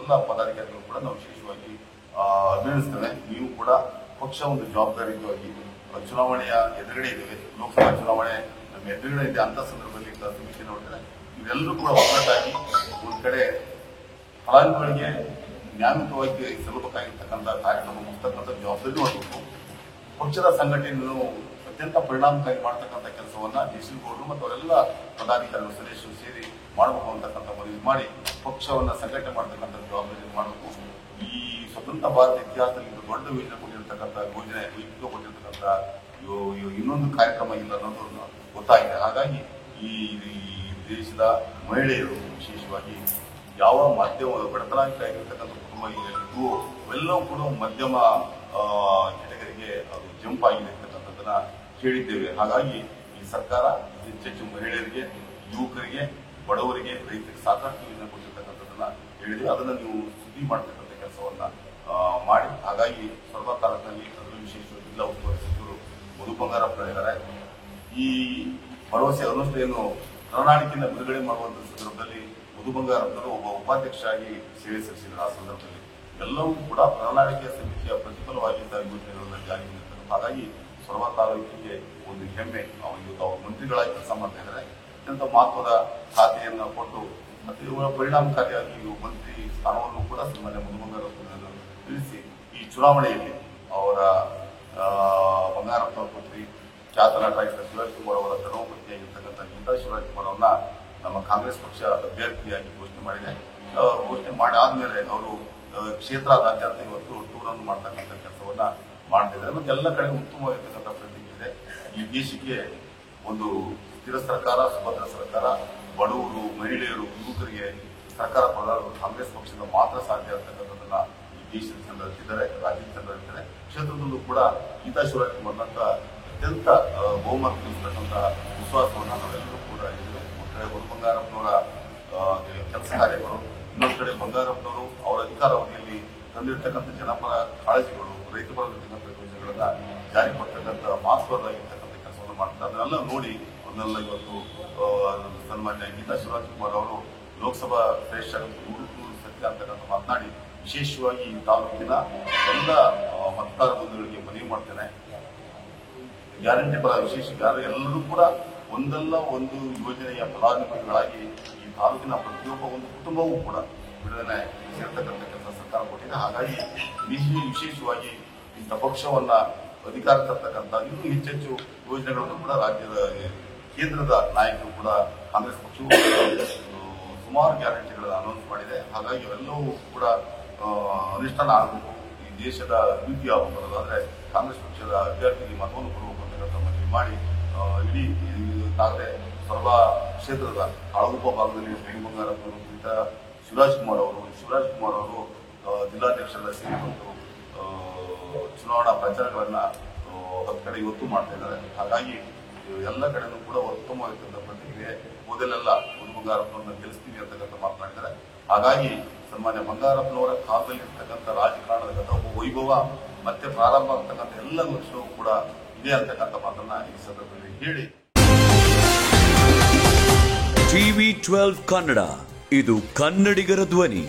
ಎಲ್ಲ ಪದಾಧಿಕಾರಿಗಳು ಕೂಡ ನಾವು ವಿಶೇಷವಾಗಿ ಅಭಿನಂದಿಸ್ತೇವೆ. ನೀವು ಕೂಡ ಪಕ್ಷ ಒಂದು ಜವಾಬ್ದಾರಿಯುತವಾಗಿ ಚುನಾವಣೆಯ ಎದುರುಗಡೆ ಇದ್ದೇವೆ, ಲೋಕಸಭಾ ಚುನಾವಣೆ ನಮ್ಮ ಎದುರುಗಡೆ ಇದೆ. ಅಂತ ಸಂದರ್ಭದಲ್ಲಿ ಸಮೀಕ್ಷೆ ನೋಡಿದ್ರೆ ಇವರೆಲ್ಲರೂ ಕೂಡ ಒಗ್ಗಟ್ಟಾಗಿ ಒಂದ್ ಕಡೆ ಫಲಾನುಭವಿಗಳಿಗೆ ನ್ಯಾಯಯುತವಾಗಿ ಸಲ್ಲಬೇಕಾಗಿರ್ತಕ್ಕಂಥ ಕಾರ್ಯಕ್ರಮ ಮುಗಿಸ್ತಕ್ಕಂಥ ಜವಾಬ್ದಾರಿ ಮಾಡಬೇಕು. ಪಕ್ಷದ ಸಂಘಟನೆಯನ್ನು ಅತ್ಯಂತ ಪರಿಣಾಮಕಾರಿ ಮಾಡತಕ್ಕಂಥ ಕೆಲಸವನ್ನ ಜಯಶ್ರೀ ಗೌಡರು ಮತ್ತು ಅವರೆಲ್ಲ ಪದಾಧಿಕಾರಿಗಳು ಸದಸ್ಯರು ಸೇರಿ ಮಾಡಬೇಕು ಅಂತಕ್ಕಂಥ ಮನವಿ ಮಾಡಿ ಪಕ್ಷವನ್ನ ಸಂಘಟನೆ ಮಾಡತಕ್ಕಂಥ ಜವಾಬ್ದಾರಿ ಮಾಡಬೇಕು. ಈ ಸ್ವತಂತ್ರ ಭಾರತ ಇತಿಹಾಸದಲ್ಲಿ ದೊಡ್ಡ ಯೋಜನೆ ಕೊಟ್ಟಿರ್ತಕ್ಕಂಥ ಯೋಜನೆ ಕೊಟ್ಟಿರ್ತಕ್ಕಂಥ ಇನ್ನೊಂದು ಕಾರ್ಯಕ್ರಮ ಇಲ್ಲ ಅನ್ನೋದು ಗೊತ್ತಾಗಿದೆ. ಹಾಗಾಗಿ ಈ ದೇಶದ ಮಹಿಳೆಯರು ವಿಶೇಷವಾಗಿ ಯಾವ ಮಾಧ್ಯಮ ಬಡತನಾಗಿರ್ತಕ್ಕಂಥ ಕುಟುಂಬ ಇದ್ದು ಅವೆಲ್ಲವೂ ಕೂಡ ಮಧ್ಯಮ ಕೆಟಗರಿಗೆ ಅದು ಜಂಪ್ ಆಗಿದೆ ಅಂತಕ್ಕಂಥದ್ದನ್ನ ಕೇಳಿದ್ದೇವೆ. ಹಾಗಾಗಿ ಈ ಸರ್ಕಾರ ಹೆಚ್ಚೆಚ್ಚು ಮಹಿಳೆಯರಿಗೆ, ಯುವಕರಿಗೆ, ಬಡವರಿಗೆ, ರೈತರಿಗೆ ಸಾಕಷ್ಟು ಯೋಜನೆ ಕೊಟ್ಟಿರ್ತಕ್ಕಂಥದ್ದನ್ನ ಹೇಳಿದೆ. ಅದನ್ನ ನೀವು ಸುದ್ದಿ ಮಾಡತಕ್ಕಂಥ ಕೆಲಸವನ್ನ ಮಾಡಿ. ಹಾಗಾಗಿ ಸೊರಬ ತಾಲೂಕಿನಲ್ಲಿ ಅದರಲ್ಲೂ ವಿಶೇಷವಾಗಿ ಜಿಲ್ಲಾ ಉಸ್ತುವಾರಿ ಸಚಿವರು ಮಧು ಬಂಗಾರಪ್ಪನವರಿದ್ದಾರೆ. ಈ ಭರವಸೆ ಅನುಷ್ಠೆಯನ್ನು ಪ್ರಣಾಳಿಕೆಯಿಂದ ಬಿಡುಗಡೆ ಮಾಡುವಂತ ಸಂದರ್ಭದಲ್ಲಿ ಮಧು ಬಂಗಾರಪ್ಪನವರು ಒಬ್ಬ ಉಪಾಧ್ಯಕ್ಷರಾಗಿ ಸೇವೆ ಸಲ್ಲಿಸಿದರು. ಆ ಸಂದರ್ಭದಲ್ಲಿ ಎಲ್ಲವೂ ಕೂಡ ಪ್ರಣಾಳಿಕೆ ಸಮಿತಿಯ ಪ್ರತಿಫಲವಾಗಿದ್ದ ಯೋಜನೆಗಳನ್ನು ಜಾರಿಗೆ ನೀಡುತ್ತಾರೆ. ಹಾಗಾಗಿ ಸೊರಬ ತಾಲೂಕಿಗೆ ಒಂದು ಹೆಮ್ಮೆ. ಇವತ್ತು ಅವರು ಮಂತ್ರಿಗಳಾಗಿ ಕೆಲಸ ಮಾಡ್ತಾ ಇದ್ದಾರೆ. ಅತ್ಯಂತ ಮಹತ್ವದ ಖಾತೆಯನ್ನು ಕೊಟ್ಟು ಮತ್ತು ಇವರ ಪರಿಣಾಮಕಾರಿಯಾಗಿ ಮಂತ್ರಿ ಸ್ಥಾನವನ್ನು ಕೂಡ ಸನ್ಮಾನ್ಯ ಮಧು ಬಂಗಾರಪ್ಪನವರು ತಿಳಿಸಿ ಈ ಚುನಾವಣೆಯಲ್ಲಿ ಅವರ ಬಂಗಾರಪ್ಪನವರ ಪುತ್ರಿ ಖ್ಯಾತ ನಟರಾಗಿದ್ದ ಶಿವರಾಜ್ಕುಮಾರ್ ಅವರ ಧರ್ಮಪತ್ನಿಯಾಗಿರ್ತಕ್ಕಂಥ ಗೀತಾ ಶಿವರಾಜ್ಕುಮಾರ್ ಅವರನ್ನ ನಮ್ಮ ಕಾಂಗ್ರೆಸ್ ಪಕ್ಷ ಅಭ್ಯರ್ಥಿಯಾಗಿ ಘೋಷಣೆ ಮಾಡಿದೆ. ಘೋಷಣೆ ಮಾಡಾದ್ಮೇಲೆ ಅವರು ಕ್ಷೇತ್ರಾದ್ಯಂತ ಇವತ್ತು ಟೂರ್ ಅನ್ನು ಮಾಡ್ತಕ್ಕಂಥ ಕೆಲಸವನ್ನ ಮಾಡ್ತಿದ್ದಾರೆ. ಮತ್ತು ಎಲ್ಲ ಕಡೆ ಉತ್ತಮವಾಗಿರ್ತಕ್ಕಂಥ ಪ್ರತಿಕ್ರಿಯೆ ಇದೆ. ಈ ದೇಶಕ್ಕೆ ಒಂದು ಸ್ಥಿರ ಸರ್ಕಾರ, ಸುಭದ್ರ ಸರ್ಕಾರ, ಬಡವರು, ಮಹಿಳೆಯರು, ಯುವಕರಿಗೆ ಸರ್ಕಾರ ಕೊಡಲು ಕಾಂಗ್ರೆಸ್ ಪಕ್ಷದಿಂದ ಮಾತ್ರ ಸಾಧ್ಯ ಅಂತಕ್ಕಂಥದ್ದನ್ನ ಈ ದೇಶದ ಜನರು ಇದ್ದಾರೆ, ರಾಜ್ಯದ ಜನರು ಇದ್ದಾರೆ. ಕ್ಷೇತ್ರದಲ್ಲೂ ಕೂಡ ಗೀತಾ ಶಿವರಾಜ್ಕುಮಾರ್ನಂತ ಅತ್ಯಂತ ಬಹುಮತ ಗಳಿಸತಕ್ಕಂಥ ವಿಶ್ವಾಸವನ್ನ ನಾವೆಲ್ಲರೂ ಕೂಡ ಇದ್ದೇವೆ. ಒಂದು ಕಡೆ ಮಧು ಬಂಗಾರಪ್ಪನವರ ಕೆಲಸ ಕಾರ್ಯಗಳು, ಇನ್ನೊಂದು ಕಡೆ ಬಂಗಾರಪ್ಪನವರು ಅವರ ಅಧಿಕಾರಾವಧಿಯಲ್ಲಿ ತಂದಿರತಕ್ಕಂಥ ಜನಪರ ಕಾಳಜಿಗಳು, ರೈತ ಪರವಾಗಿರ್ತಕ್ಕಂಥ ಯೋಜನೆಗಳನ್ನ ಜಾರಿ ಕೊಡ್ತಕ್ಕಂಥ ಮಹತ್ವದಾಗಿರ್ತಕ್ಕಂಥ ಕೆಲಸವನ್ನು ಮಾಡ್ತಾರೆ. ಅದನ್ನೆಲ್ಲ ನೋಡಿ ಒಂದೆಲ್ಲ ಇವತ್ತು ಸನ್ಮಾನ್ಯ ಗೀತಾ ಶಿವರಾಜ್ಕುಮಾರ್ ಅವರು ಲೋಕಸಭಾ ಶ್ರೇಷ್ಠ 100 ಸತ್ಯ ಅಂತಕ್ಕಂಥ ಮಾತನಾಡಿ ವಿಶೇಷವಾಗಿ ಈ ತಾಲೂಕಿನ ಎಲ್ಲ ಮತದಾರ ಬಂಧುಗಳಿಗೆ ಮನವಿ ಮಾಡ್ತೇನೆ. ಗ್ಯಾರಂಟಿ ಪರ ವಿಶೇಷ ಎಲ್ಲರೂ ಕೂಡ ಒಂದಲ್ಲ ಒಂದು ಯೋಜನೆಯ ಫಲಾನುಭವಿಗಳಾಗಿ ಈ ತಾಲೂಕಿನ ಪ್ರತಿಯೊಬ್ಬ ಒಂದು ಕುಟುಂಬವೂ ಕೂಡ ಬಿಡುಗಡೆ ಸೇರ್ತಕ್ಕಂಥ ಕೆಲಸ ಸರ್ಕಾರ ಕೊಟ್ಟಿದೆ. ಹಾಗಾಗಿ ವಿಶೇಷವಾಗಿ ಇಂಥ ಪಕ್ಷವನ್ನ ಅಧಿಕಾರ ತರ್ತಕ್ಕಂಥ ಇನ್ನೂ ಹೆಚ್ಚೆಚ್ಚು ಯೋಜನೆಗಳನ್ನು ಕೂಡ ರಾಜ್ಯದ ಕೇಂದ್ರದ ನಾಯಕರು ಕೂಡ ಕಾಂಗ್ರೆಸ್ ಪಕ್ಷವು ಸುಮಾರು ಗ್ಯಾರಂಟಿಗಳನ್ನು ಅನೌನ್ಸ್ ಮಾಡಿದೆ. ಹಾಗಾಗಿ ಅವೆಲ್ಲವೂ ಕೂಡ ಅನುಷ್ಠಾನ ಆಗಬೇಕು. ಈ ದೇಶದ ಅಭಿವೃದ್ಧಿ ಆಗಬೇಕಾದ್ರೆ ಕಾಂಗ್ರೆಸ್ ಪಕ್ಷದ ಅಭ್ಯರ್ಥಿಗೆ ಮತವನ್ನು ಕೊಡಬೇಕು ಅಂತಕ್ಕಂಥ ಮನವಿ ಮಾಡಿ ಇಡೀ ಈಗಾಗಲೇ ಸೊರಬ ಕ್ಷೇತ್ರದ ಆಳಗುಪ್ಪ ಭಾಗದಲ್ಲಿ ಮಧು ಬಂಗಾರಪ್ಪನವರು ಕುರಿತ ಶಿವರಾಜ್ಕುಮಾರ್ ಅವರು ಜಿಲ್ಲಾಧ್ಯಕ್ಷರ ಸೇರಿಕೊಂಡು ಚುನಾವಣಾ ಪ್ರಚಾರಗಳನ್ನ 10 ಕಡೆ ಇವತ್ತು ಮಾಡ್ತಾ ಇದ್ದಾರೆ. ಹಾಗಾಗಿ ಎಲ್ಲ ಕಡೆನೂ ಕೂಡ ಉತ್ತಮವಾಗಿರ್ತಕ್ಕಂಥ ಪ್ರತಿಕ್ರಿಯೆ. ಮೊದಲೆಲ್ಲ ಮಧು ಬಂಗಾರಪ್ಪನವ್ರನ್ನ ಗೆಲ್ಲಿಸ್ತೀವಿ ಅಂತಕ್ಕಂಥ ಮಾತನಾಡಿದ್ದಾರೆ. ಹಾಗಾಗಿ ಸನ್ಮಾನ್ಯ ಬಂಗಾರಪ್ಪನವರ ಕಾಲದಲ್ಲಿ ಇರ್ತಕ್ಕಂಥ ರಾಜಕಾರಣದ ಗತ ವೈಭವ ಮತ್ತೆ ಪ್ರಾರಂಭ ಆಗ್ತಕ್ಕಂಥ ಎಲ್ಲ ಲಕ್ಷಣವೂ ಕೂಡ ಇದೆ ಅಂತಕ್ಕಂಥ ಮಾತನ್ನ ಈ ಸಂದರ್ಭದಲ್ಲಿ ಹೇಳಿ TV12 ಕನ್ನಡ, ಇದು ಕನ್ನಡಿಗರ ಧ್ವನಿ.